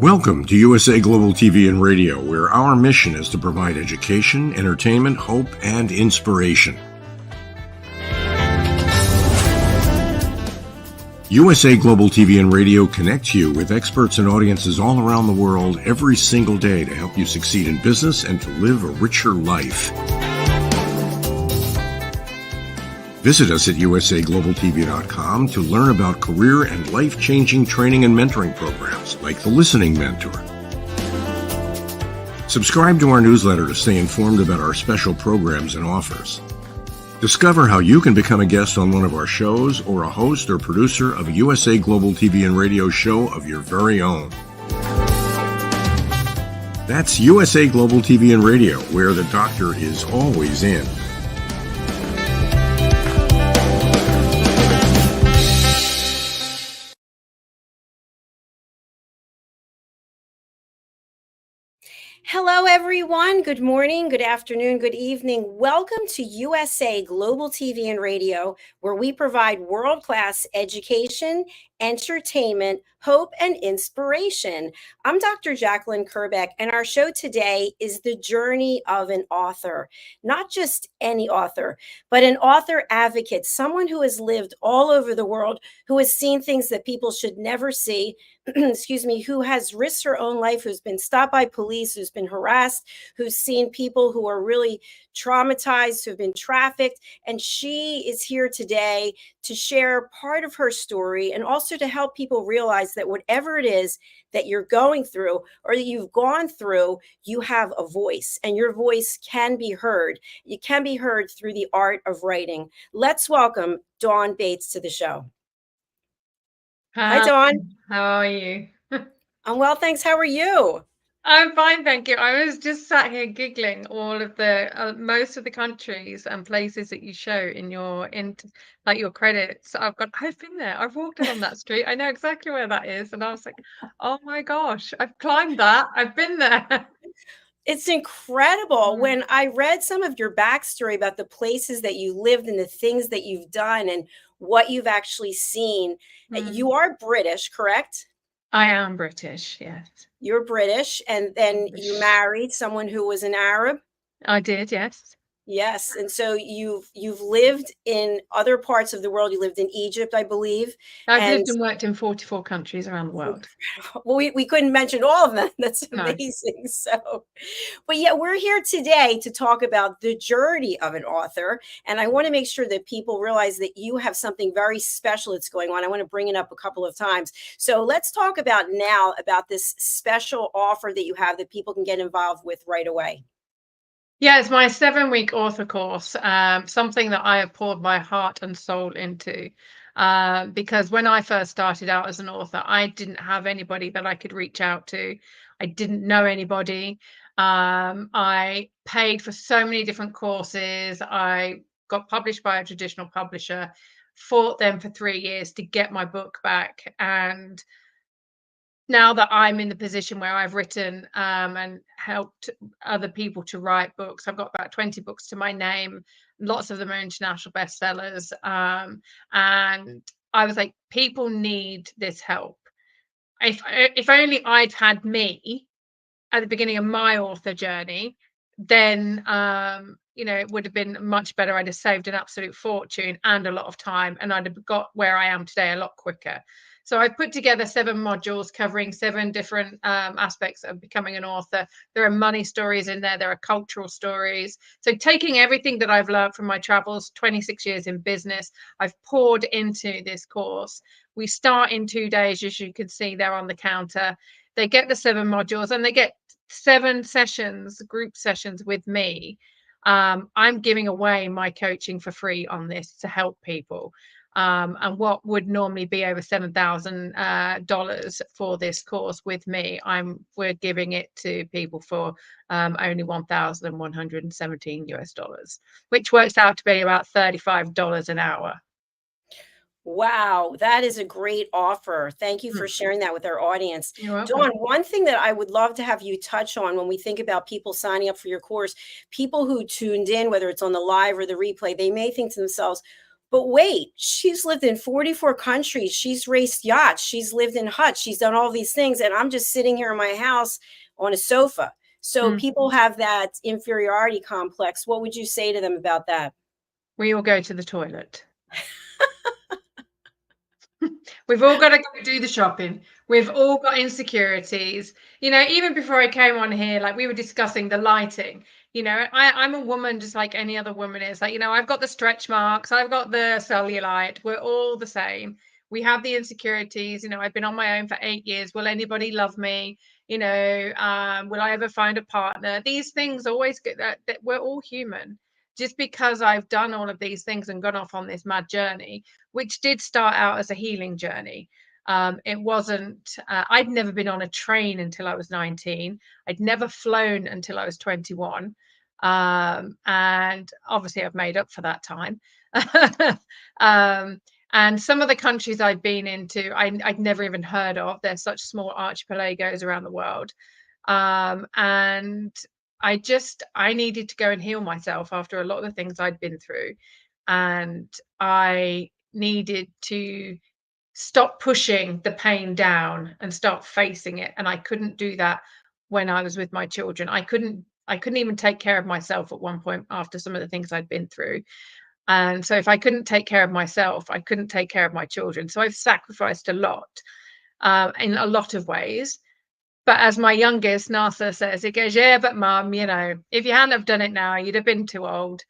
Welcome to USA Global TV and Radio, where our mission is to provide education, entertainment, hope, and inspiration. USA Global TV and Radio connects you with experts and audiences all around the world every single day to help you succeed in business and to live a richer life. Visit us at usaglobaltv.com to learn about career and life-changing training and mentoring programs like the Listening Mentor. Subscribe to our newsletter to stay informed about our special programs and offers. Discover how you can become a guest on one of our shows or a host or producer of a USA Global TV and Radio show of your very own. That's USA Global TV and Radio, where the doctor is always in. Hello, everyone. Good morning, good afternoon, good evening. Welcome to USA Global TV and Radio, where we provide world-class education, entertainment, hope, and inspiration. I'm Dr. JACALYN KERBECK, and our show today is the journey of an author. Not just any author, but an author advocate, someone who has lived all over the world, who has seen things that people should never see, excuse me, who has risked her own life, who's been stopped by police, who's been harassed, who's seen people who are really traumatized, who've been trafficked. And she is here today to share part of her story and also to help people realize that whatever it is that you're going through or that you've gone through, you have a voice and your voice can be heard. You can be heard through the art of writing. Let's welcome Dawn Bates to the show. Hi, Dawn. How are you? I'm well, thanks. How are you? I'm fine, thank you. I was just sat here giggling all of the most of the countries and places that you show in your like your credits. I've been there. I've walked along that street. I know exactly where that is, and I was like, oh my gosh, I've climbed that. I've been there. It's incredible. When I read some of your backstory about the places that you lived and the things that you've done and what you've actually seen, you are British, correct? I am British, yes. You're British, and then you married someone who was an Arab? I did, yes. Yes, and so you've lived in other parts of the world. You lived in Egypt, I believe. I've lived and worked in 44 countries around the world. Well, we couldn't mention all of them. That's amazing. No. So, but yeah, we're here today to talk about the journey of an author. And I want to make sure that people realize that you have something very special that's going on. I want to bring it up a couple of times. So let's talk about now about this special offer that you have that people can get involved with right away. Yeah, it's my 7-week author course, something that I have poured my heart and soul into. Because when I first started out as an author, I didn't have anybody that I could reach out to. I didn't know anybody. I paid for so many different courses. I got published by a traditional publisher, fought them for 3 years to get my book back. And now that I'm in the position where I've written and helped other people to write books, I've got about 20 books to my name. Lots of them are international bestsellers. And I was like, people need this help. If only I'd had me at the beginning of my author journey, then it would have been much better. I'd have saved an absolute fortune and a lot of time, and I'd have got where I am today a lot quicker. So I put together 7 modules covering 7 different aspects of becoming an author. There are money stories in there. There are cultural stories. So taking everything that I've learned from my travels, 26 years in business, I've poured into this course. We start in 2 days, as you can see there on the counter. They get the 7 modules and they get 7 sessions, group sessions with me. I'm giving away my coaching for free on this to help people. And what would normally be over $7,000 for this course with me, we're giving it to people for only $1,117 US, which works out to be about $35 an hour. Wow, that is a great offer. Thank you for sharing that with our audience. You're welcome. Dawn, one thing that I would love to have you touch on when we think about people signing up for your course, people who tuned in, whether it's on the live or the replay, they may think to themselves, but wait, she's lived in 44 countries. She's raced yachts. She's lived in huts. She's done all these things. And I'm just sitting here in my house on a sofa. So people have that inferiority complex. What would you say to them about that? We all go to the toilet. We've all got to go do the shopping. We've all got insecurities. Even before I came on here, like we were discussing the lighting. I'm a woman just like any other woman is. Like, I've got the stretch marks, I've got the cellulite. We're all the same. We have the insecurities. I've been on my own for 8 years. Will anybody love me? Will I ever find a partner? These things always get that we're all human. Just because I've done all of these things and gone off on this mad journey, which did start out as a healing journey. It wasn't, I'd never been on a train until I was 19. I'd never flown until I was 21. And obviously I've made up for that time. And some of the countries I've been into, I'd never even heard of. They're such small archipelagos around the world. And I needed to go and heal myself after a lot of the things I'd been through. And I needed to stop pushing the pain down and start facing it. And I couldn't do that when I was with my children. I couldn't even take care of myself at one point after some of the things I'd been through. And so if I couldn't take care of myself, I couldn't take care of my children. So I've sacrificed a lot in a lot of ways. But as my youngest, Narsa, says, it goes, yeah, but mum, if you hadn't have done it now, you'd have been too old.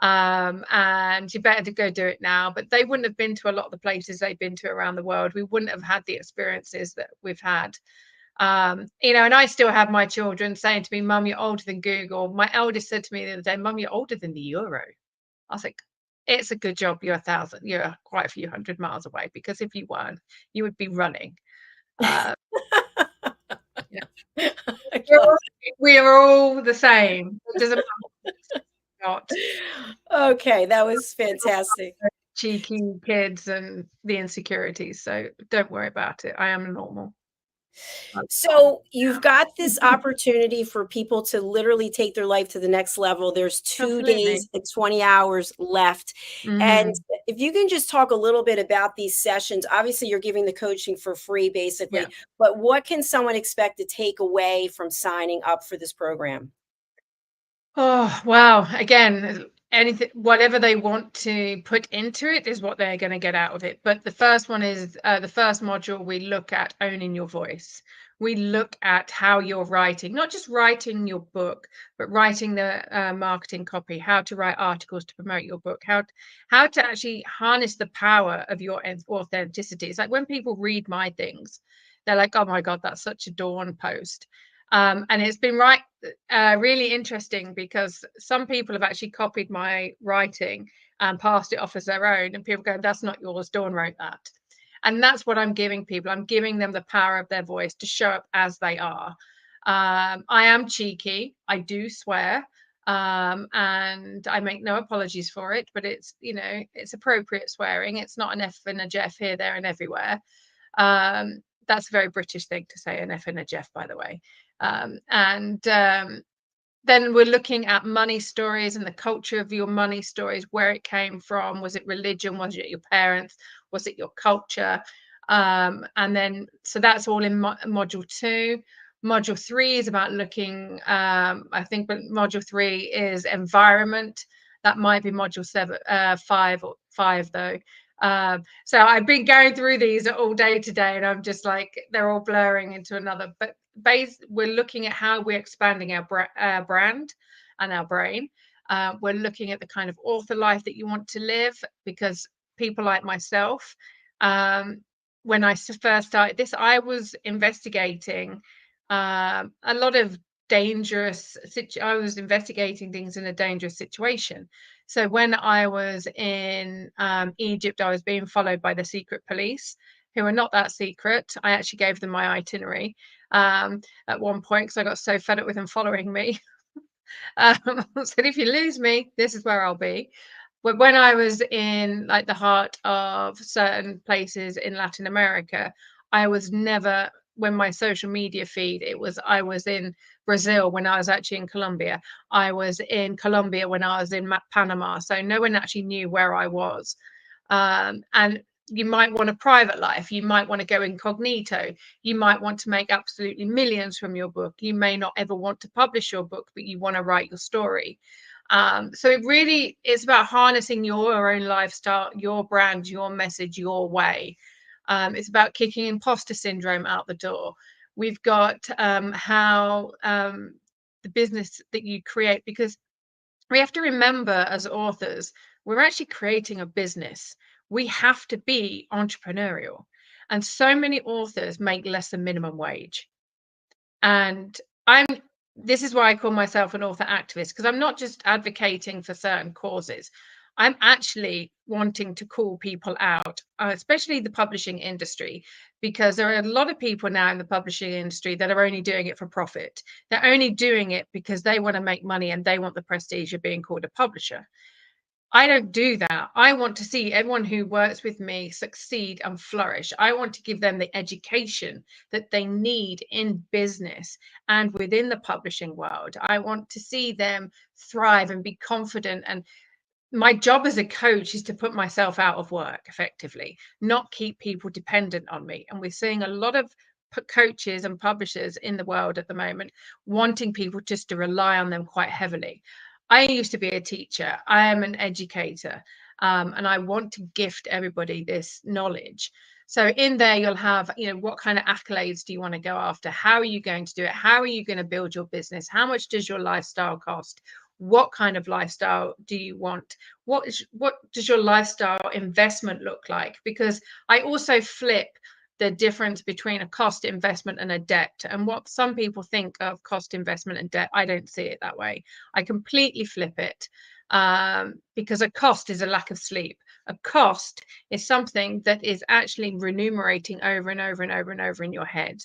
And you better to go do it now. But they wouldn't have been to a lot of the places they've been to around the world. We wouldn't have had the experiences that we've had. And I still have my children saying to me, Mum, you're older than Google. My eldest said to me the other day, Mum, you're older than the euro. I was like, it's a good job you're quite a few hundred miles away, because if you weren't, you would be running. We are all the same. It doesn't matter. Not. Okay, that was fantastic. Cheeky kids and the insecurities. So don't worry about it. I am normal. So you've got this opportunity for people to literally take their life to the next level. There's 2 Absolutely. days and 20 hours left. And if you can just talk a little bit about these sessions. Obviously, you're giving the coaching for free, basically. Yeah. But what can someone expect to take away from signing up for this program? Oh, wow. Again, whatever they want to put into it is what they're going to get out of it. But the first one is the first module. We look at owning your voice. We look at how you're writing, not just writing your book, but writing the marketing copy, how to write articles to promote your book, how to actually harness the power of your authenticity. It's like when people read my things, they're like, oh my God, that's such a Dawn post. And it's been really interesting, because some people have actually copied my writing and passed it off as their own, and people go, that's not yours, Dawn wrote that. And that's what I'm giving people. I'm giving them the power of their voice to show up as they are. I am cheeky. I do swear. And I make no apologies for it, but it's appropriate swearing. It's not an F and a Jeff here, there, and everywhere. That's a very British thing to say, an F and a Jeff, by the way. Then we're looking at money stories and the culture of your money stories, where it came from. Was it religion? Was it your parents? Was it your culture? And then, so that's all in module 2. Module 3 is about looking, I think module 3 is environment. That might be module 5 though. So I've been going through these all day today, and I'm just like, they're all blurring into another. But we're looking at how we're expanding our brand and our brain. We're looking at the kind of author life that you want to live, because people like myself, when I first started this, I was investigating a lot of I was investigating things in a dangerous situation. So when I was in Egypt, I was being followed by the secret police, who are not that secret. I actually gave them my itinerary at one point, because I got so fed up with them following me. I said, if you lose me, this is where I'll be. But when I was in like the heart of certain places in Latin America, I was never, when my social media feed, I was in Brazil when I was actually in Colombia. I was in Colombia when I was in Panama. So no one actually knew where I was. And you might want a private life. You might want to go incognito. You might want to make absolutely millions from your book. You may not ever want to publish your book, but you want to write your story. So it really is about harnessing your own lifestyle, your brand, your message, your way. It's about kicking imposter syndrome out the door. We've got how the business that you create, because we have to remember, as authors, we're actually creating a business. We have to be entrepreneurial. And so many authors make less than minimum wage. And this is why I call myself an author activist, because I'm not just advocating for certain causes. I'm actually wanting to call people out, especially the publishing industry, because there are a lot of people now in the publishing industry that are only doing it for profit. They're only doing it because they want to make money and they want the prestige of being called a publisher. I don't do that. I want to see everyone who works with me succeed and flourish. I want to give them the education that they need in business and within the publishing world. I want to see them thrive and be confident. And my job as a coach is to put myself out of work effectively, not keep people dependent on me. And we're seeing a lot of coaches and publishers in the world at the moment wanting people just to rely on them quite heavily. I used to be a teacher. I am an educator, and I want to gift everybody this knowledge. So in there, you'll have, what kind of accolades do you want to go after? How are you going to do it? How are you going to build your business? How much does your lifestyle cost? What kind of lifestyle do you want? What does your lifestyle investment look like? Because I also flip the difference between a cost, investment, and a debt. And what some people think of cost, investment, and debt, I don't see it that way. I completely flip it, because a cost is a lack of sleep. A cost is something that is actually remunerating over and over and over and over in your head.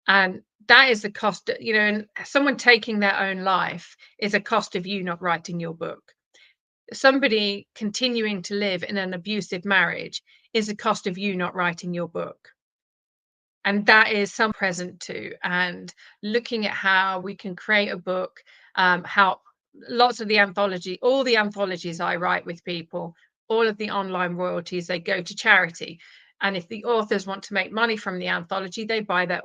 And that is the cost, and someone taking their own life is a cost of you not writing your book. Somebody continuing to live in an abusive marriage is a cost of you not writing your book. And that is some present too. And looking at how we can create a book, how lots of all the anthologies I write with people, all of the online royalties, they go to charity. And if the authors want to make money from the anthology, they buy their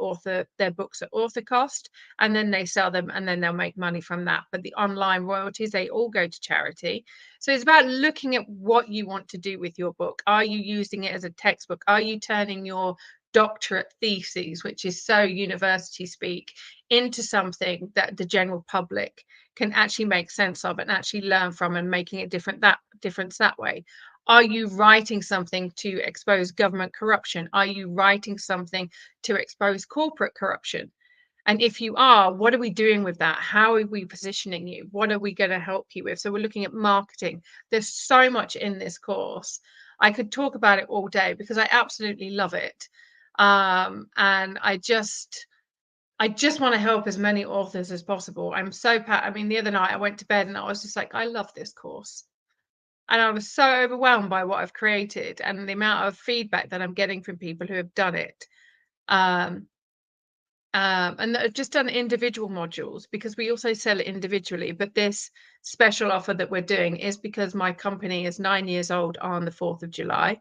books at author cost, and then they sell them, and then they'll make money from that. But the online royalties, they all go to charity. So it's about looking at what you want to do with your book. Are you using it as a textbook? Are you turning your doctorate theses, which is so university speak, into something that the general public can actually make sense of and actually learn from, and making it difference that way? Are you writing something to expose government corruption? Are you writing something to expose corporate corruption? And if you are, what are we doing with that? How are we positioning you? What are we going to help you with? So we're looking at marketing. There's so much in this course. I could talk about it all day because I absolutely love it. And I just want to help as many authors as possible. I'm so the other night I went to bed and I was just like, I love this course. And I was so overwhelmed by what I've created and the amount of feedback that I'm getting from people who have done it. And I've just done individual modules because we also sell it individually. But this special offer that we're doing is because my company is 9 years old on the 4th of July.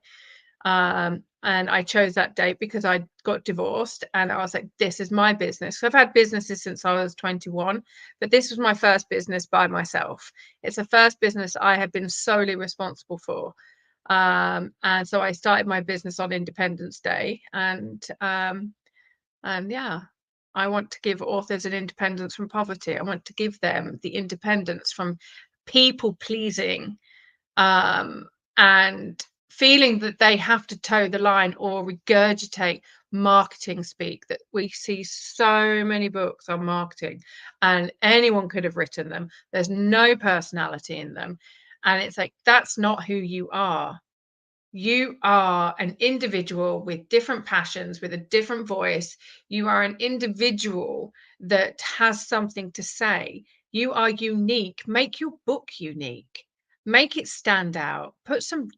And I chose that date because I got divorced and I was like, this is my business. So I've had businesses since I was 21, but this was my first business by myself. It's the first business I have been solely responsible for. And so I started my business on Independence Day, and yeah, I want to give authors an independence from poverty. I want to give them the independence from people pleasing, and feeling that they have to toe the line or regurgitate marketing speak. That we see so many books on marketing and anyone could have written them. There's no personality in them. And it's like, that's not who you are. You are an individual with different passions, with a different voice. You are an individual that has something to say. You are unique. Make your book unique. Make it stand out. Put some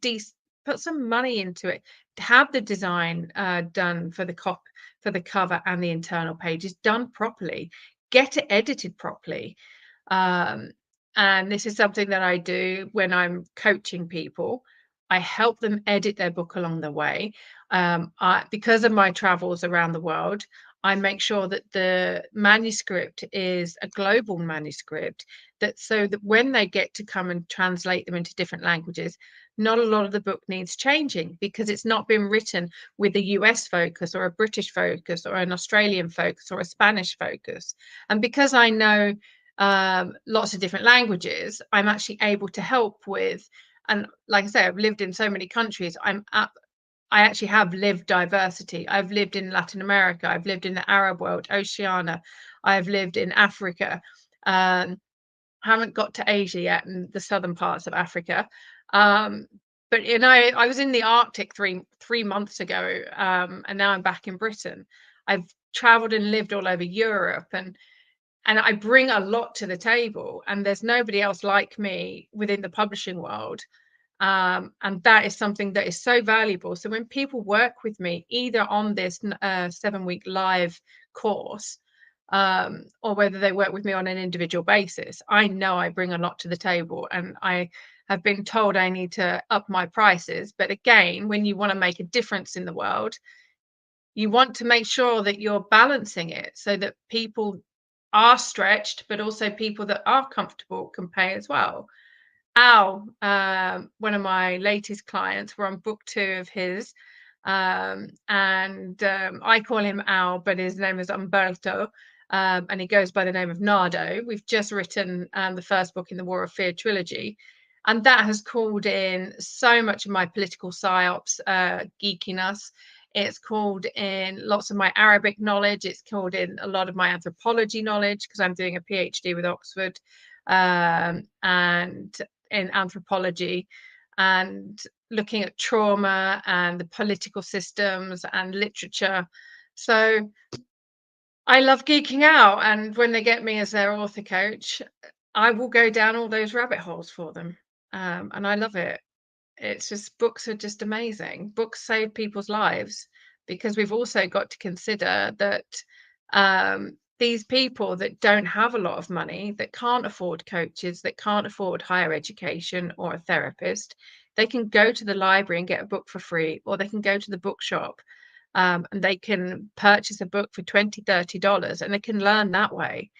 money into it. Have the design done for the cover and the internal pages done properly. Get it edited properly. And this is something that I do when I'm coaching people. I help them edit their book along the way. Because of my travels around the world, I make sure that the manuscript is a global manuscript, so that when they get to come and translate them into different languages, not a lot of the book needs changing because it's not been written with a US focus or a British focus or an Australian focus or a Spanish focus. And because I know lots of different languages, I'm actually able to help with, and like I say, I've lived in so many countries. I actually have lived diversity. I've lived in Latin America. I've lived in the Arab world, Oceania. I've lived in Africa. Haven't got to Asia yet, and the southern parts of Africa. But I was in the Arctic three months ago, and now I'm back in Britain. I've traveled and lived all over Europe, and I bring a lot to the table, and there's nobody else like me within the publishing world. And that is something that is so valuable. So when people work with me, either on this 7-week live course, or whether they work with me on an individual basis, I know I bring a lot to the table, and I have been told I need to up my prices. But again, when you want to make a difference in the world, you want to make sure that you're balancing it so that people are stretched, but also people that are comfortable can pay as well. Al, one of my latest clients, we're on book 2 of his, and I call him Al, but his name is Umberto, and he goes by the name of Nardo. We've just written the first book in the War of Fear trilogy, and that has called in so much of my political psyops geekiness. It's called in lots of my Arabic knowledge. It's called in a lot of my anthropology knowledge because I'm doing a PhD with Oxford, and in anthropology, and looking at trauma and the political systems and literature. So I love geeking out, and when they get me as their author coach, I will go down all those rabbit holes for them, and I love it. It's just, books are just amazing. Books save people's lives, because we've also got to consider that these people that don't have a lot of money, that can't afford coaches, that can't afford higher education or a therapist, they can go to the library and get a book for free, or they can go to the bookshop, and they can purchase a book for $20, $30, and they can learn that way.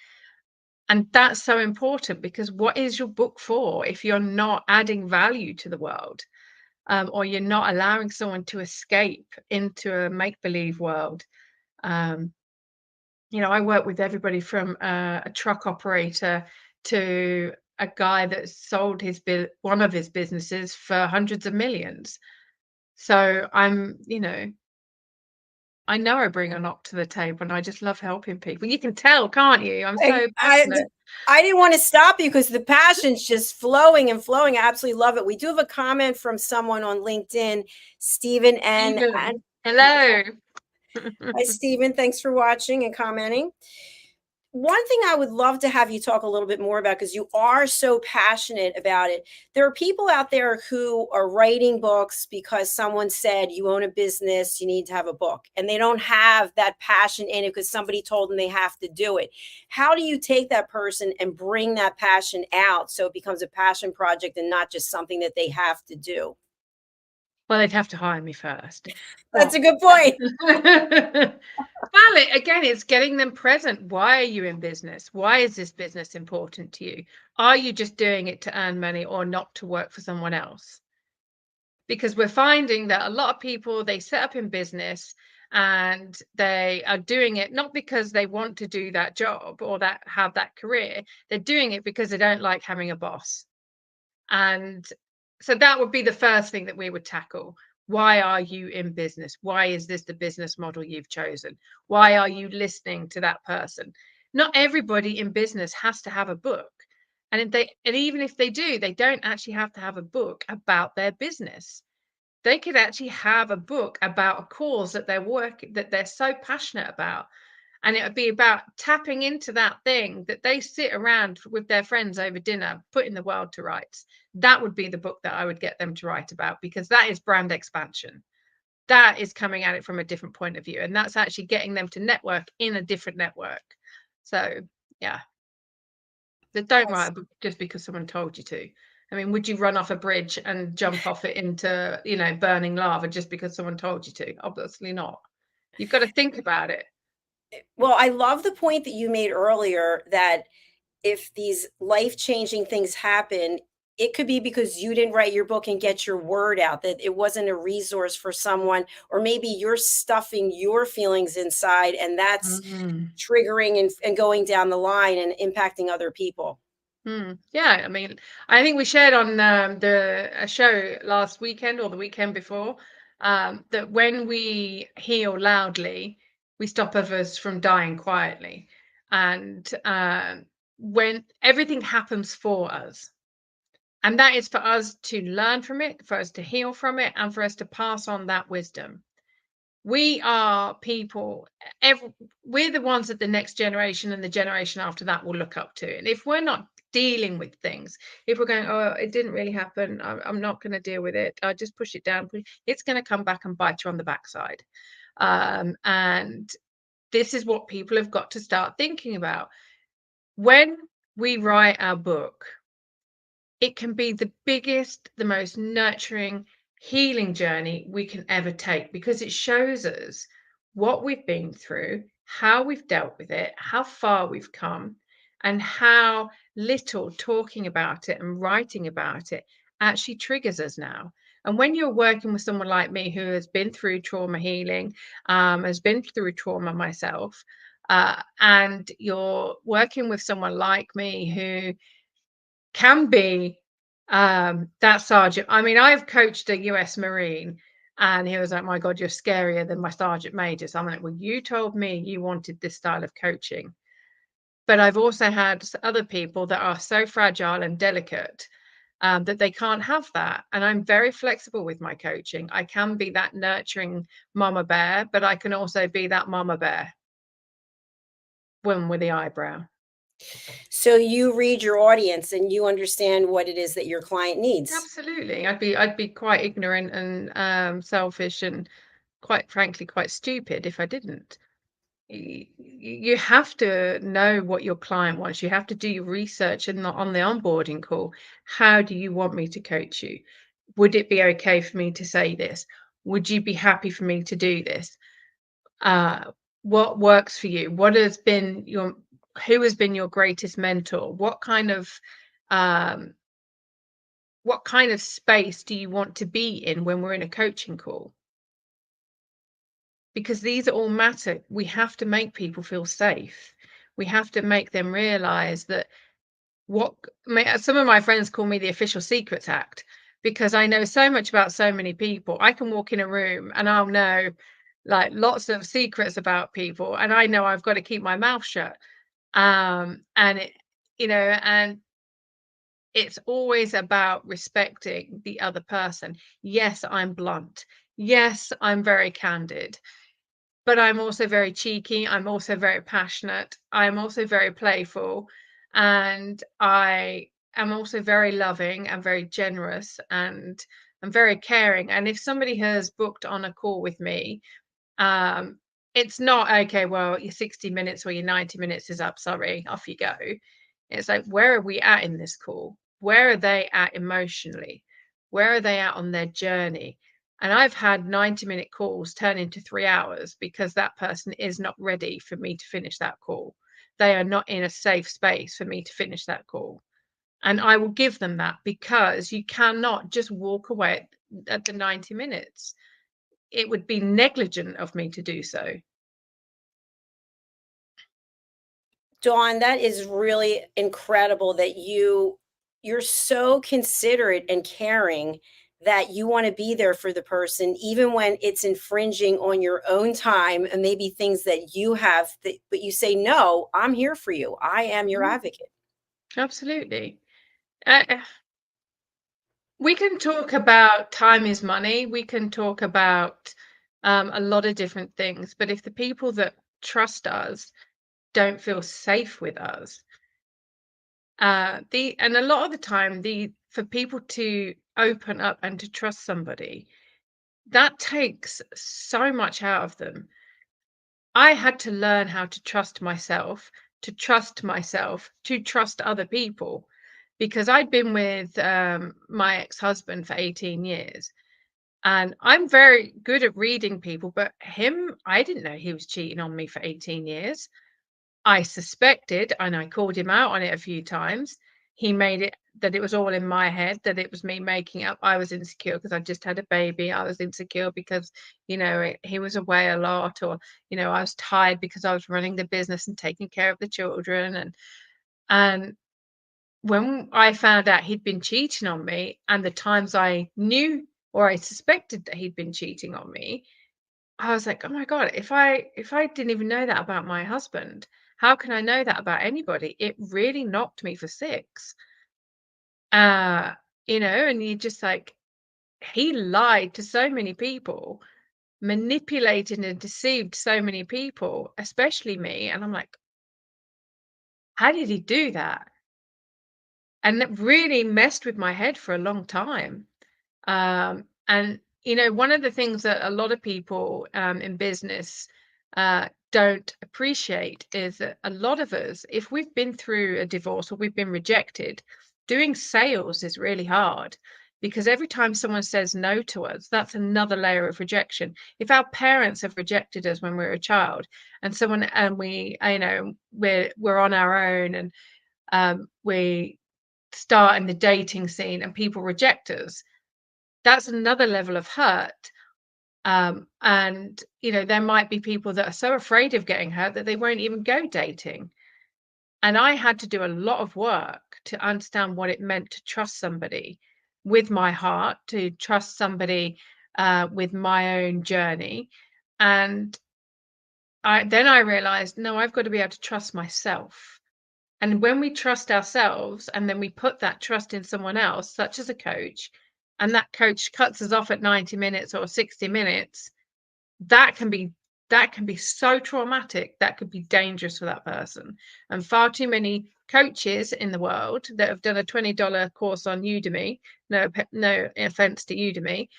And that's so important, because what is your book for if you're not adding value to the world, or you're not allowing someone to escape into a make-believe world? I work with everybody from a truck operator to a guy that sold one of his businesses for hundreds of millions. So I know I bring a lot to the table, and I just love helping people. You can tell, can't you? I'm so passionate. I didn't want to stop you because the passion's just flowing and flowing. I absolutely love it. We do have a comment from someone on LinkedIn, Stephen N. Hello. Hi, Stephen. Thanks for watching and commenting. one thing I would love to have you talk a little bit more about, because you are so passionate about it. There are people out there who are writing books because someone said, you own a business, you need to have a book, and they don't have that passion in it because somebody told them they have to do it. How do you take that person and bring that passion out so it becomes a passion project and not just something that they have to do? Well, they'd have to hire me first. That's a good point. Well, again, it's getting them present. Why are you in business? Why is this business important to you? Are you just doing it to earn money or not to work for someone else? Because we're finding that a lot of people, they set up in business and they are doing it not because they want to do that job or that have that career. They're doing it because they don't like having a boss. And so that would be the first thing that we would tackle. Why are you in business? Why is this the business model you've chosen? Why are you listening to that person? Not everybody in business has to have a book. And even if they do, they don't actually have to have a book about their business. They could actually have a book about a cause that they're so passionate about. And it would be about tapping into that thing that they sit around with their friends over dinner, putting the world to rights. That would be the book that I would get them to write about, because that is brand expansion. That is coming at it from a different point of view. And that's actually getting them to network in a different network. So, yeah. But don't write a book just because someone told you to. I mean, would you run off a bridge and jump off it into, burning lava just because someone told you to? Obviously not. You've got to think about it. Well, I love the point that you made earlier that if these life-changing things happen, it could be because you didn't write your book and get your word out, that it wasn't a resource for someone, or maybe you're stuffing your feelings inside and that's Mm. triggering and going down the line and impacting other people. Yeah, I mean, I think we shared on a show last weekend or the weekend before, that when we heal loudly, we stop others from dying quietly. And when everything happens for us, and that is for us to learn from it, for us to heal from it, and for us to pass on that wisdom. We are people, we're the ones that the next generation and the generation after that will look up to. And if we're not dealing with things, if we're going, oh, it didn't really happen, I'm not going to deal with it, I just push it down, it's going to come back and bite you on the backside. And this is what people have got to start thinking about. When we write our book, it can be the biggest, the most nurturing, healing journey we can ever take, because it shows us what we've been through, how we've dealt with it, how far we've come, and how little talking about it and writing about it actually triggers us now. And when you're working with someone like me who has been through trauma healing, has been through trauma myself, and you're working with someone like me who can be that sergeant. I mean, I've coached a US Marine and he was like, my God, you're scarier than my sergeant major. So I'm like, well, you told me you wanted this style of coaching. But I've also had other people that are so fragile and delicate that they can't have that. And I'm very flexible with my coaching. I can be that nurturing mama bear, but I can also be that mama bear, one with the eyebrow. So you read your audience and you understand what it is that your client needs. Absolutely. I'd be quite ignorant and selfish and quite frankly quite stupid if I didn't. You have to know what your client wants. You have to do your research and on the onboarding call. How do you want me to coach you? Would it be okay for me to say this? Would you be happy for me to do this? What works for you? Who has been your greatest mentor? Um, what kind of space do you want to be in when we're in a coaching call? Because these all matter. We have to make people feel safe. We have to make them realize that some of my friends call me the official secrets act, because I know so much about so many people. I can walk in a room and I'll know like lots of secrets about people, and I know I've got to keep my mouth shut. And and it's always about respecting the other person. Yes, I'm blunt. Yes, I'm very candid. but I'm also very cheeky. I'm also very passionate. I'm also very playful, and I am also very loving and very generous, and I'm very caring. And if somebody has booked on a call with me, um, it's not okay, well, your 60 minutes or your 90 minutes is up, sorry, off you go. It's like, where are we at in this call? Where are they at emotionally? Where are they at on their journey? And I've had 90-minute calls turn into 3 hours because that person is not ready for me to finish that call. They are not in a safe space for me to finish that call. And I will give them that, because you cannot just walk away at the 90 minutes. It would be negligent of me to do so. Dawn, that is really incredible that you're so considerate and caring that you want to be there for the person even when it's infringing on your own time and maybe things that you have that, but you say, no, I'm here for you, I am your Mm, advocate. absolutely. We can talk about time is money. We can talk about a lot of different things. But if the people that trust us don't feel safe with us, and a lot of the time, for people to open up and to trust somebody, that takes so much out of them. I had to learn how to trust myself, to trust other people, because I'd been with my ex-husband for 18 years. And I'm very good at reading people, but him, I didn't know he was cheating on me for 18 years. I suspected, and I called him out on it a few times. He made it that it was all in my head, that it was me making up. I was insecure because I just had a baby. I was insecure because, he was away a lot, or, I was tired because I was running the business and taking care of the children. And when I found out he'd been cheating on me, and the times I knew or I suspected that he'd been cheating on me, I was like, "Oh my God, if I didn't even know that about my husband, how can I know that about anybody?" It really knocked me for six. Uh, and you just like, he lied to so many people, manipulated and deceived so many people, especially me. And I'm like, how did he do that? And that really messed with my head for a long time. And one of the things that a lot of people in business don't appreciate is that a lot of us, if we've been through a divorce or we've been rejected, doing sales is really hard, because every time someone says no to us, that's another layer of rejection. If our parents have rejected us when we were a child, and we, we're on our own, and we start in the dating scene and people reject us, that's another level of hurt. And there might be people that are so afraid of getting hurt that they won't even go dating. And I had to do a lot of work to understand what it meant to trust somebody with my heart, to trust somebody with my own journey. And then I realized, no, I've got to be able to trust myself. And when we trust ourselves and then we put that trust in someone else, such as a coach, and that coach cuts us off at 90 minutes or 60 minutes, that can be so traumatic. That could be dangerous for that person. And far too many coaches in the world that have done a $20 course on Udemy, no offense to Udemy,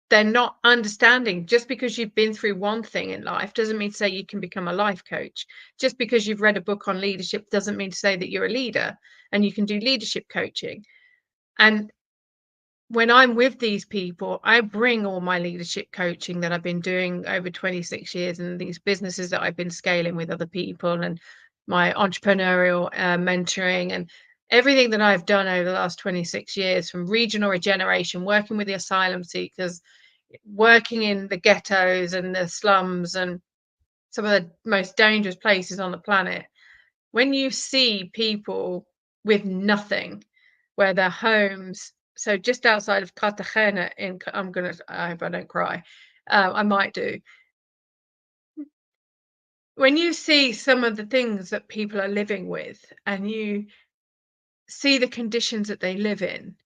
they're not understanding, just because you've been through one thing in life doesn't mean to say you can become a life coach. Just because you've read a book on leadership doesn't mean to say that you're a leader and you can do leadership coaching. And when I'm with these people, I bring all my leadership coaching that I've been doing over 26 years, and these businesses that I've been scaling with other people, and my entrepreneurial mentoring, and everything that I've done over the last 26 years, from regional regeneration, working with the asylum seekers, working in the ghettos and the slums and some of the most dangerous places on the planet. When you see people with nothing, where their homes, so just outside of Cartagena I hope I don't cry, I might do. When you see some of the things that people are living with, and you see the conditions that they live in,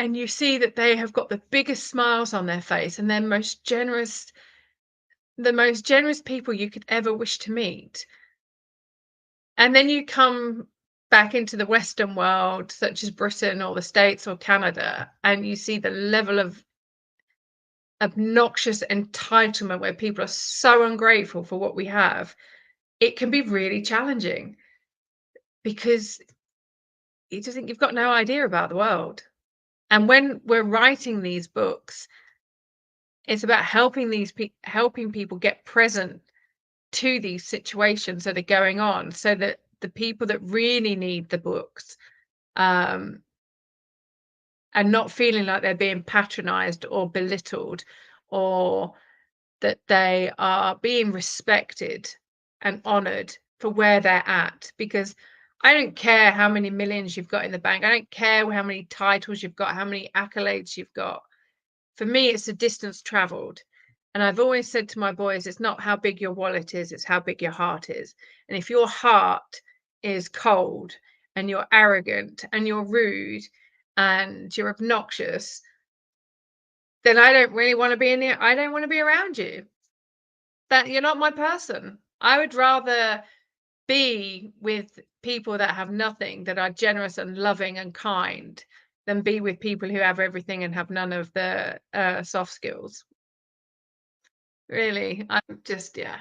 and you see that they have got the biggest smiles on their face, and they're the most generous people you could ever wish to meet. And then you come back into the Western world, such as Britain or the States or Canada, and you see the level of obnoxious entitlement where people are so ungrateful for what we have. It can be really challenging because you just think you've got no idea about the world. And when we're writing these books, it's about helping people get present to these situations that are going on, so that the people that really need the books are not feeling like they're being patronized or belittled, or that they are being respected and honored for where they're at. Because I don't care how many millions you've got in the bank. I don't care how many titles you've got, how many accolades you've got. For me, it's the distance traveled. And I've always said to my boys, it's not how big your wallet is, it's how big your heart is. And if your heart is cold and you're arrogant and you're rude and you're obnoxious, then I don't really want to be in here. I don't want to be around you. That you're not my person. I would rather be with people that have nothing, that are generous and loving and kind, than be with people who have everything and have none of the soft skills. Really, I'm just, yeah.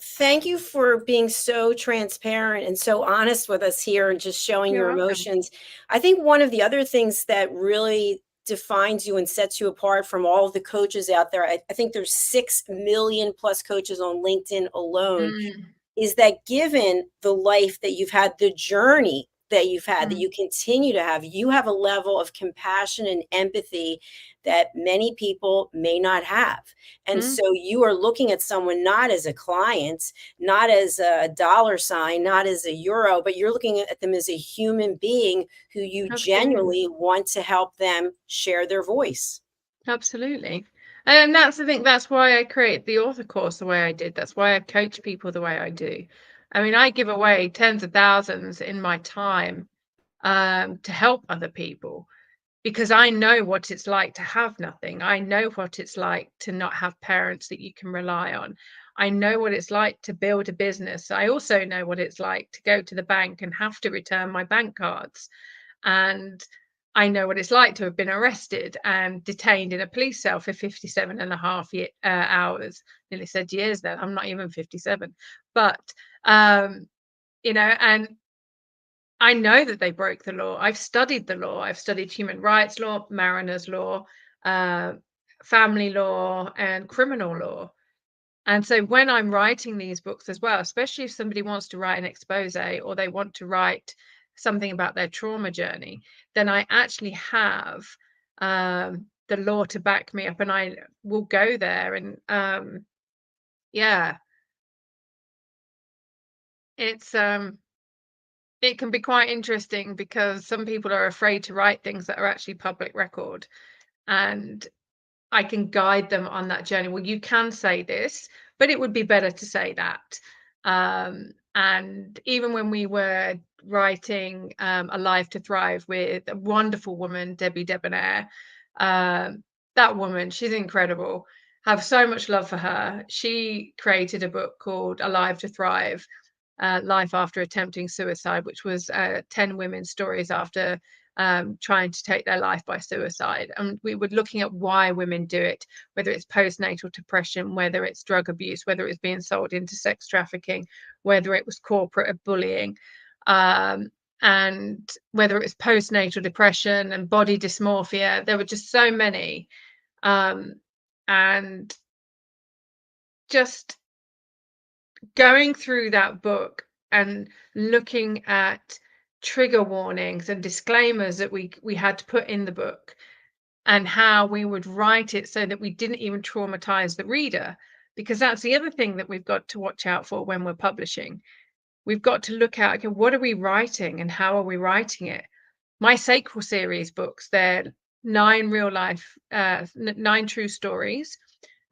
Thank you for being so transparent and so honest with us here and just showing You're your welcome. emotions. I think one of the other things that really defines you and sets you apart from all of the coaches out there, I think there's 6 million plus coaches on LinkedIn alone, Mm, is that given the life that you've had, the journey that you've had, that mm, you continue to have, you have a level of compassion and empathy that many people may not have. And mm, so you are looking at someone not as a client, not as a dollar sign, not as a euro, but you're looking at them as a human being who you absolutely. genuinely want to help them share their voice. Absolutely. And that's the thing, that's why I create the author course the way I did. That's why I coach people the way I do. I mean, I give away tens of thousands in my time to help other people, because I know what it's like to have nothing. I know what it's like to not have parents that you can rely on. I know what it's like to build a business. I also know what it's like to go to the bank and have to return my bank cards. And I know what it's like to have been arrested and detained in a police cell for 57 and a half hours. Nearly said years then. I'm not even 57. But, and I know that they broke the law. I've studied the law. I've studied human rights law, mariners law, uh, family law, and criminal law. And so when I'm writing these books as well, especially if somebody wants to write an expose or they want to write something about their trauma journey, then I actually have the law to back me up, and I will go there. And yeah, it's it can be quite interesting because some people are afraid to write things that are actually public record, and I can guide them on that journey. Well, you can say this, but it would be better to say that. And even when we were writing Alive to Thrive with a wonderful woman, Debbie Debonair, that woman, she's incredible. Have so much love for her. She created a book called Alive to Thrive, Life After Attempting Suicide, which was 10 women's stories after trying to take their life by suicide. And we were looking at why women do it, whether it's postnatal depression, whether it's drug abuse, whether it's being sold into sex trafficking, whether it was corporate bullying, and whether it was postnatal depression and body dysmorphia. There were just so many. And just going through that book and looking at trigger warnings and disclaimers that we had to put in the book, and how we would write it so that we didn't even traumatize the reader, because that's the other thing that we've got to watch out for when we're publishing. We've got to look at, okay, what are we writing and how are we writing it? My Sacral series books, they're 9 real life 9 true stories.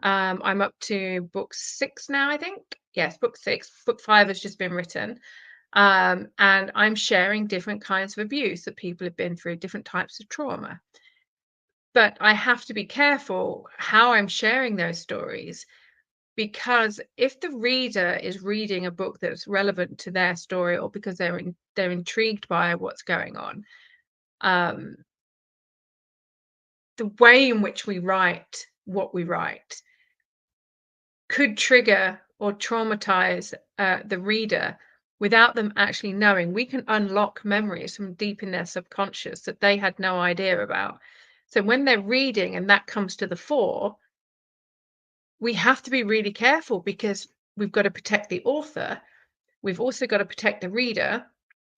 I'm up to book 6 now, I think. Yes, book 6. Book 5 has just been written. And I'm sharing different kinds of abuse that people have been through, different types of trauma. But I have to be careful how I'm sharing those stories, because if the reader is reading a book that's relevant to their story, or because they're intrigued by what's going on, the way in which we write what we write could trigger or traumatize the reader without them actually knowing. We can unlock memories from deep in their subconscious that they had no idea about. So when they're reading and that comes to the fore, we have to be really careful, because we've got to protect the author. We've also got to protect the reader.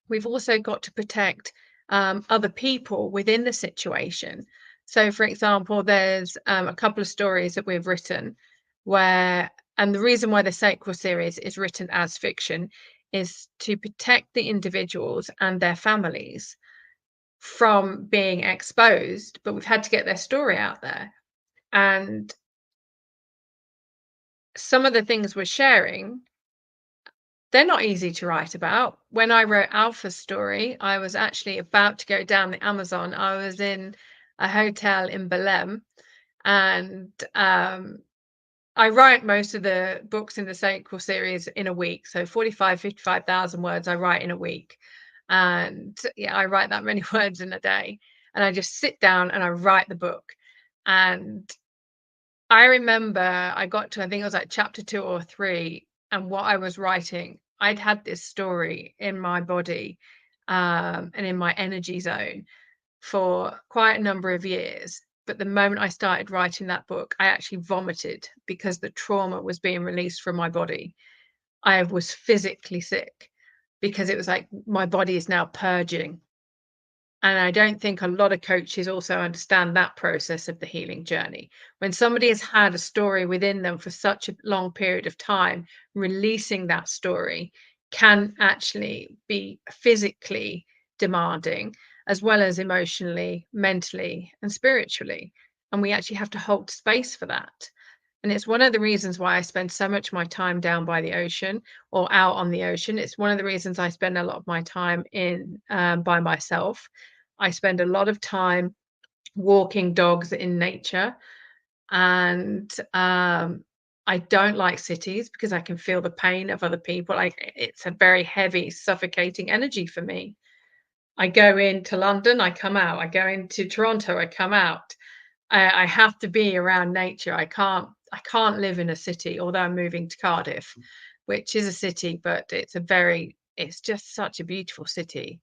We've also got to protect other people within the situation. So, for example, there's a couple of stories that we've written where, and the reason why the Sacral series is written as fiction is to protect the individuals and their families from being exposed, but we've had to get their story out there. And some of the things we're sharing, they're not easy to write about. When I wrote Alpha's story, I was actually about to go down the Amazon. I was in a hotel in Belém, and I write most of the books in the Sacral series in a week. So 55,000 words I write in a week. And yeah, I write that many words in a day. And I just sit down and I write the book. And I remember I got to, I think it was like chapter 2 or 3, and what I was writing, I'd had this story in my body and in my energy zone for quite a number of years. But the moment I started writing that book, I actually vomited because the trauma was being released from my body. I was physically sick because it was like my body is now purging. And I don't think a lot of coaches also understand that process of the healing journey. When somebody has had a story within them for such a long period of time, releasing that story can actually be physically demanding, as well as emotionally, mentally, and spiritually. And we actually have to hold space for that. And it's one of the reasons why I spend so much of my time down by the ocean or out on the ocean. It's one of the reasons I spend a lot of my time in by myself. I spend a lot of time walking dogs in nature. And I don't like cities because I can feel the pain of other people. It's a very heavy, suffocating energy for me. I go into London, I come out. I go into Toronto, I come out. I have to be around nature. I can't live in a city, although I'm moving to Cardiff, which is a city, but it's just such a beautiful city.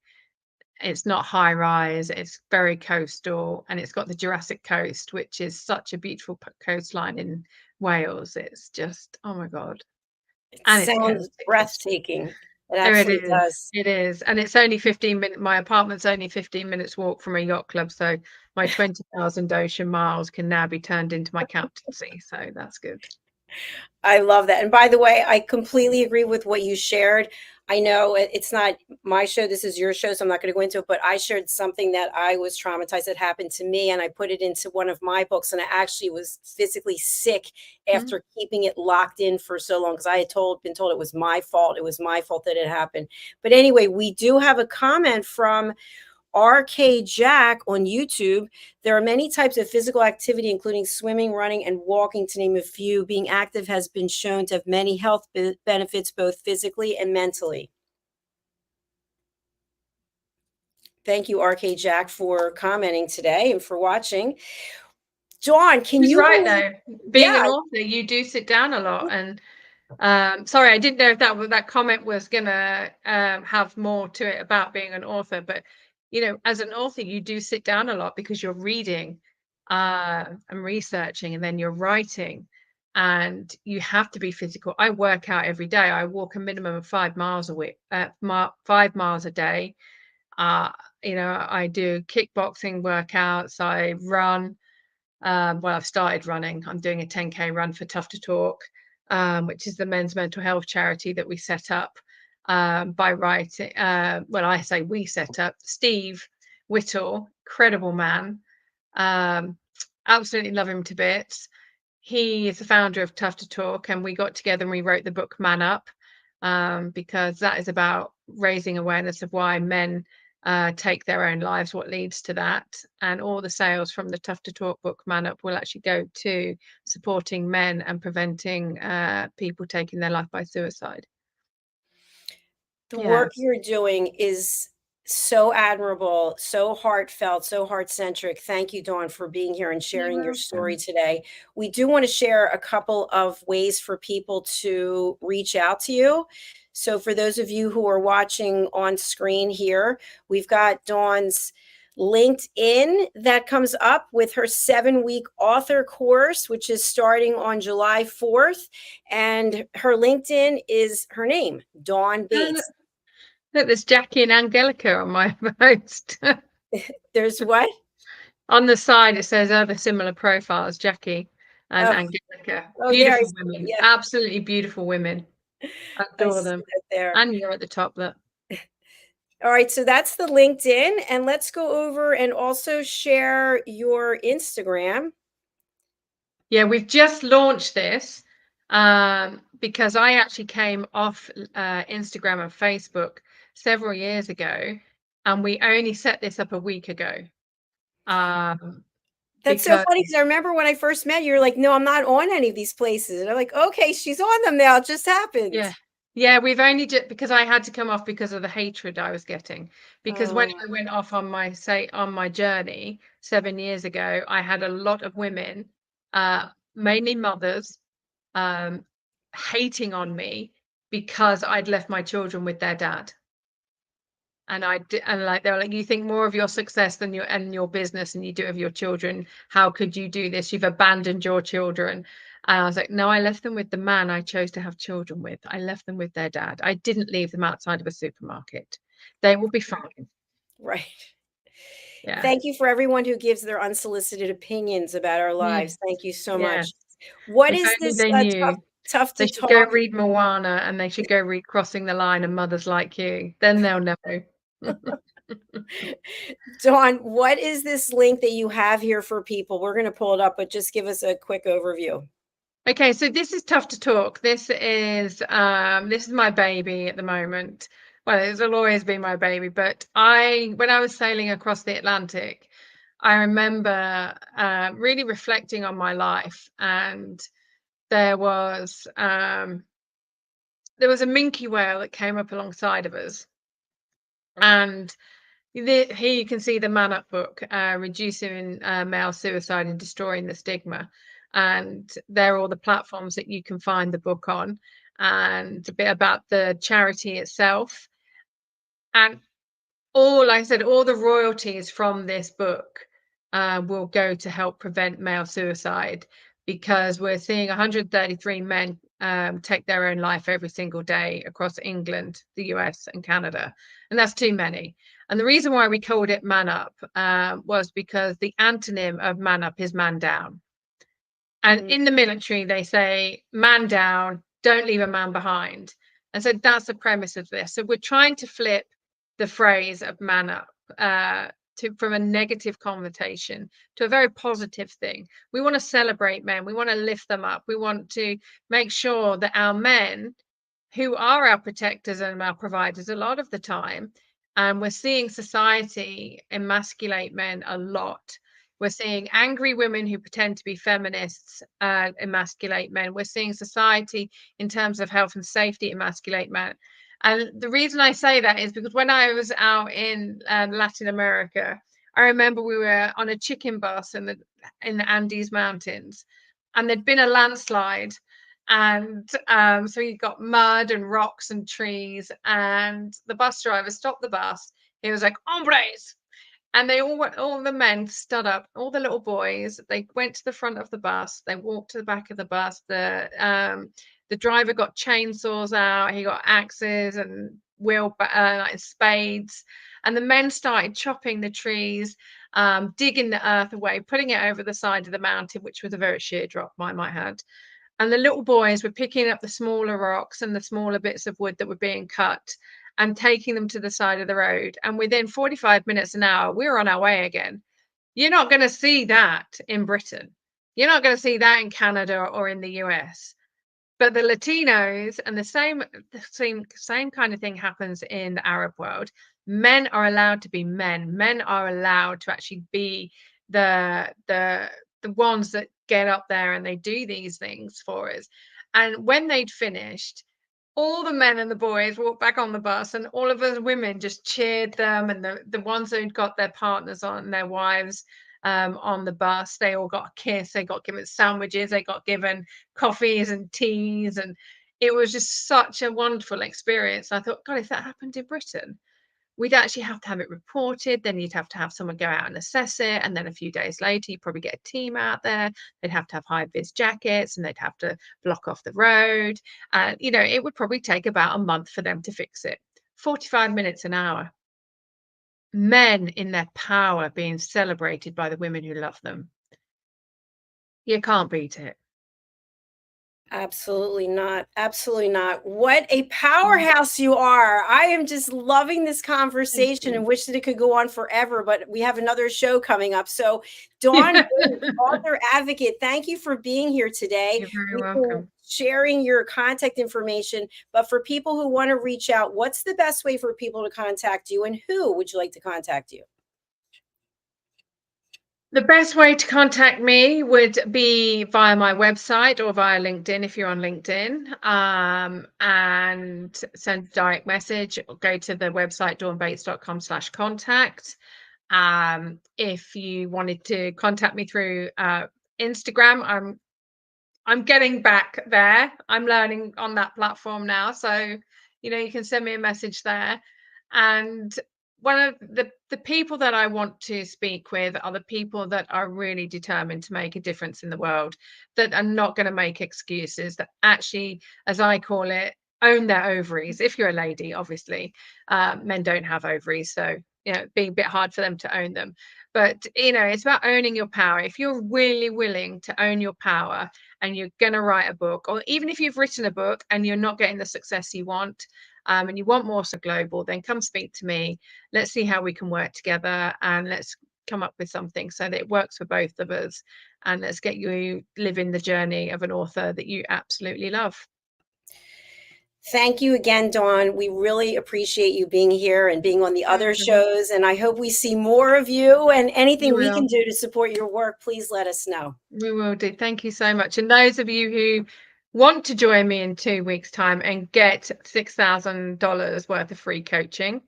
It's not high rise, it's very coastal, and it's got the Jurassic Coast, which is such a beautiful coastline in Wales. It's just, oh my God. It And it's sounds chaotic. breathtaking. It Oh, it absolutely is. does. It is. And it's only 15 minutes. My apartment's only 15 minutes walk from a yacht club. So my 20,000 ocean miles can now be turned into my captaincy. So that's good. I love that. And by the way, I completely agree with what you shared. I know it's not my show, this is your show, so I'm not going to go into it, but I shared something that I was traumatized that happened to me, and I put it into one of my books, and I actually was physically sick after keeping it locked in for so long, because I had been told it was my fault. It was my fault that it happened. But anyway, we do have a comment from RK Jack on YouTube. There are many types of physical activity, including swimming, running, and walking, to name a few. Being active has been shown to have many health benefits, both physically and mentally. Thank you, RK Jack, for commenting today and for watching. Dawn, can She's you right, believe? though. Being Yeah. an author, you do sit down a lot. And sorry, I didn't know if that comment was gonna have more to it about being an author, but as an author, you do sit down a lot because you're reading and researching, and then you're writing, and you have to be physical. I work out every day. I walk a minimum of 5 miles a week, 5 miles a day. I do kickboxing workouts. I run. Well, I've started running. I'm doing a 10K run for Tough to Talk, which is the men's mental health charity that we set up by writing. Well, I say we set up. Steve Whittle, incredible man. Absolutely love him to bits. He is the founder of Tough to Talk, and we got together and we wrote the book Man Up, because that is about raising awareness of why men take their own lives, what leads to that, and all the sales from the Tough to Talk book Man Up will actually go to supporting men and preventing people taking their life by suicide. The Yeah. work you're doing is so admirable, so heartfelt, so heart-centric. Thank you, Dawn, for being here and sharing your story today. We do want to share a couple of ways for people to reach out to you. So for those of you who are watching on screen here, we've got Dawn's LinkedIn that comes up with her 7-week author course, which is starting on July 4th. And her LinkedIn is her name, Dawn Bates. Look, there's Jackie and Angelica on my post. There's what? On the side, it says other similar profiles, Jackie and Angelica. Oh, Beautiful women, yeah. absolutely beautiful women. I adore them. There. And you're at the top, look. All right, so that's the LinkedIn, and let's go over and also share your Instagram. Yeah, we've just launched this because I actually came off Instagram and Facebook several years ago, and we only set this up a week ago. That's so funny because I remember when I first met you, you're like, no, I'm not on any of these places. And I'm like, okay, she's on them now. It just happened. Yeah. Yeah, we've only just because I had to come off because of the hatred I was getting. Because when I went off on my journey 7 years ago, I had a lot of women, mainly mothers, hating on me because I'd left my children with their dad. And they were like, you think more of your success than your business and you do of your children. How could you do this? You've abandoned your children. And I was like, no, I left them with the man I chose to have children with. I left them with their dad. I didn't leave them outside of a supermarket. They will be fine. Right. Yeah. Thank you for everyone who gives their unsolicited opinions about our lives. Thank you so much. What is this tough to they should talk? go read Moana, and they should go read Crossing the Line and Mothers Like You. Then they'll know. Dawn, what is this link that you have here for people? We're going to pull it up, but just give us a quick overview. Okay, so this is Tough to Talk. This is my baby at the moment. Well, it'll always be my baby, but when I was sailing across the Atlantic, I remember really reflecting on my life, and there was a minke whale that came up alongside of us, and here you can see the Man Up book, Reducing Male Suicide and Destroying the Stigma. And there are all the platforms that you can find the book on, and a bit about the charity itself. And all the royalties from this book will go to help prevent male suicide, because we're seeing 133 men take their own life every single day across England, the US, and Canada. And that's too many. And the reason why we called it Man Up was because the antonym of Man Up is man down. And in the military, they say, man down, don't leave a man behind. And so that's the premise of this. So we're trying to flip the phrase of man up from a negative connotation to a very positive thing. We want to celebrate men. We want to lift them up. We want to make sure that our men, who are our protectors and our providers a lot of the time, and we're seeing society emasculate men a lot. We're seeing angry women who pretend to be feminists emasculate men. We're seeing society in terms of health and safety emasculate men. And the reason I say that is because when I was out in Latin America, I remember we were on a chicken bus in the Andes Mountains, and there'd been a landslide. And so you got mud and rocks and trees, and the bus driver stopped the bus. He was like, hombres. And they all the men stood up, all the little boys, they went to the front of the bus, they walked to the back of the bus. The driver got chainsaws out, he got axes and like spades, and the men started chopping the trees, digging the earth away, putting it over the side of the mountain, which was a very sheer drop, I might add. And the little boys were picking up the smaller rocks and the smaller bits of wood that were being cut and taking them to the side of the road. And within 45 minutes, an hour, we were on our way again. You're not going to see that in Britain. You're not going to see that in Canada or in the US. But the Latinos, and the same kind of thing happens in the Arab world. Men are allowed to be men. Men are allowed to actually be the ones that get up there and they do these things for us. And when they'd finished, all the men and the boys walked back on the bus, and all of us women just cheered them. And the ones who'd got their partners on, their wives on the bus, they all got a kiss. They got given sandwiches. They got given coffees and teas, and it was just such a wonderful experience. I thought, God, if that happened in Britain, we'd actually have to have it reported. Then you'd have to have someone go out and assess it. And then a few days later, you'd probably get a team out there. They'd have to have high-vis jackets, and they'd have to block off the road. And, you know, it would probably take about a month for them to fix it. 45 minutes, an hour. Men in their power being celebrated by the women who love them. You can't beat it. Absolutely not. Absolutely not. What a powerhouse you are. I am just loving this conversation and wish that it could go on forever, but we have another show coming up. So Dawn, author advocate, thank you for being here today. You're very welcome. Sharing your contact information. But for people who want to reach out, what's the best way for people to contact you, and who would you like to contact you? The best way to contact me would be via my website or via LinkedIn if you're on LinkedIn, and send a direct message, or go to the website dawnbates.com/contact. If you wanted to contact me through Instagram, I'm getting back there. I'm learning on that platform now, so you know, you can send me a message there. And one of the people that I want to speak with are the people that are really determined to make a difference in the world, that are not going to make excuses, that actually, as I call it, own their ovaries. If you're a lady, obviously, men don't have ovaries, so you know, it'd be a bit hard for them to own them. But you know, it's about owning your power. If you're really willing to own your power, and you're going to write a book, or even if you've written a book and you're not getting the success you want, and you want more so global, then come speak to me. Let's see how we can work together, and let's come up with something so that it works for both of us. And let's get you living the journey of an author that you absolutely love. Thank you again, Dawn. We really appreciate you being here and being on the other shows. And I hope we see more of you, and anything we can do to support your work, please let us know. We will do. Thank you so much. And those of you who want to join me in 2 weeks' time and get $6,000 worth of free coaching,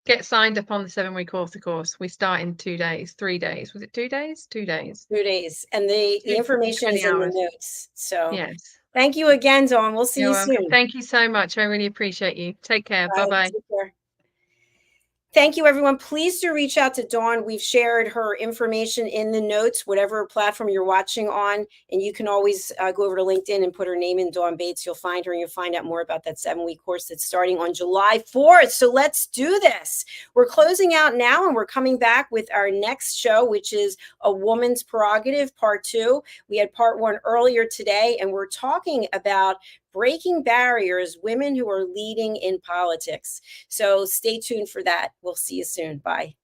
get signed up on the 7-week author course. We start in 2 days, 3 days. Was it 2 days? 2 days. 2 days. And the information is in the notes. So yes. Thank you again, Dawn. We'll see you soon. Thank you so much. I really appreciate you. Take care. Bye-bye. Take care. Thank you, everyone. Please do reach out to Dawn. We've shared her information in the notes, whatever platform you're watching on. And you can always go over to LinkedIn and put her name in, Dawn Bates. You'll find her, and you'll find out more about that 7-week course that's starting on July 4th. So let's do this. We're closing out now, and we're coming back with our next show, which is A Woman's Prerogative, Part 2. We had Part 1 earlier today, and we're talking about breaking barriers, women who are leading in politics. So stay tuned for that. We'll see you soon. Bye.